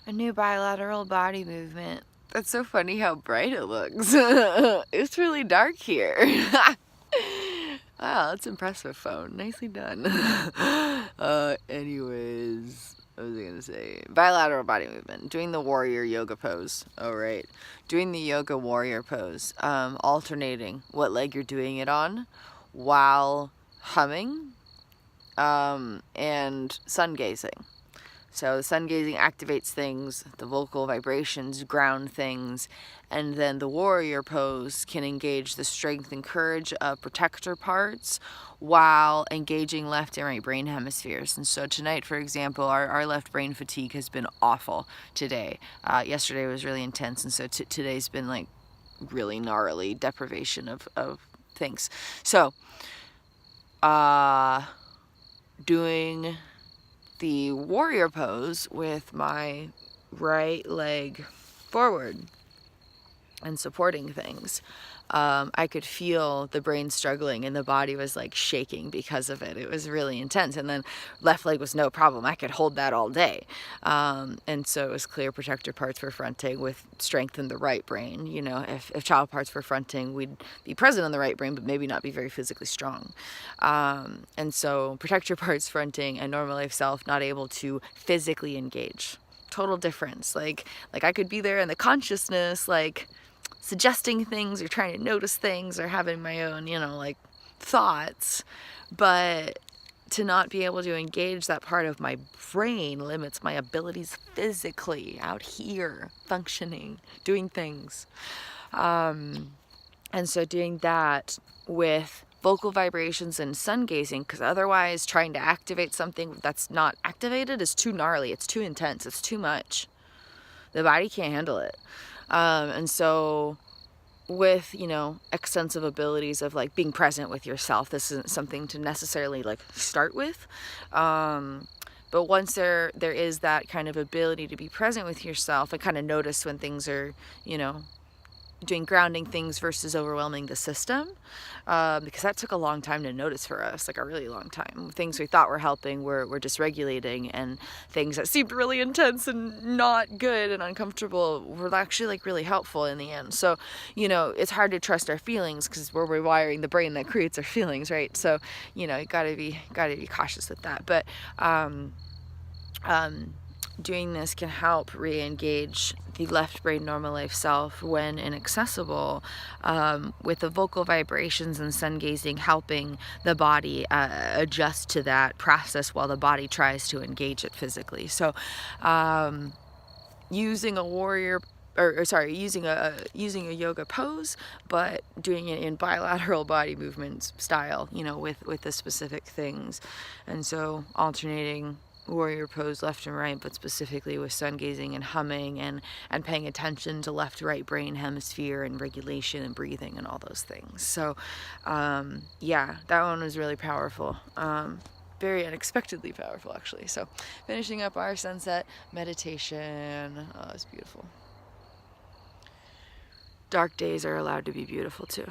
A new bilateral body movement. That's so funny how bright it looks. It's really dark here. Wow, that's impressive, phone. Nicely done. Anyways, what was I gonna say? Bilateral body movement. Doing the warrior yoga pose. Oh, right. Doing the yoga warrior pose. Alternating what leg you're doing it on while humming and sun gazing. So the sun gazing activates things, the vocal vibrations ground things, and then the warrior pose can engage the strength and courage of protector parts while engaging left and right brain hemispheres. And so tonight, for example, our left brain fatigue has been awful today. Yesterday was really intense, and so today's been like really gnarly deprivation of things. So doing the warrior pose with my right leg forward and supporting things, I could feel the brain struggling and the body was like shaking because of it. It was really intense. And then left leg was no problem. I could hold that all day. And so it was clear protector parts were fronting with strength in the right brain. You know, if child parts were fronting, we'd be present in the right brain, but maybe not be very physically strong. And so protector parts fronting and normal life self not able to physically engage. Total difference. Like I could be there in the consciousness, like suggesting things or trying to notice things or having my own, you know, like thoughts, but to not be able to engage that part of my brain limits my abilities physically out here, functioning, doing things. And so doing that with vocal vibrations and sun gazing, because otherwise trying to activate something that's not activated is too gnarly, it's too intense, it's too much. The body can't handle it. And so with, you know, extensive abilities of like being present with yourself, this isn't something to necessarily like start with. But once there is that kind of ability to be present with yourself and kind of notice when things are, you know, doing grounding things versus overwhelming the system, because that took a long time to notice for us, like a really long time. Things we thought were helping were dysregulating, and things that seemed really intense and not good and uncomfortable were actually like really helpful in the end. So, you know, it's hard to trust our feelings because we're rewiring the brain that creates our feelings, right? So, you know, you gotta be cautious with that. But doing this can help re-engage the left brain normal life self when inaccessible, with the vocal vibrations and sun gazing helping the body adjust to that process while the body tries to engage it physically. So using a warrior using a yoga pose, but doing it in bilateral body movement style, you know, with the specific things. And so alternating warrior pose left and right, but specifically with sun gazing and humming and paying attention to left right brain hemisphere and regulation and breathing and all those things. So yeah, that one was really powerful. Very unexpectedly powerful, actually. So finishing up our sunset meditation. Oh, it's beautiful. Dark days are allowed to be beautiful too.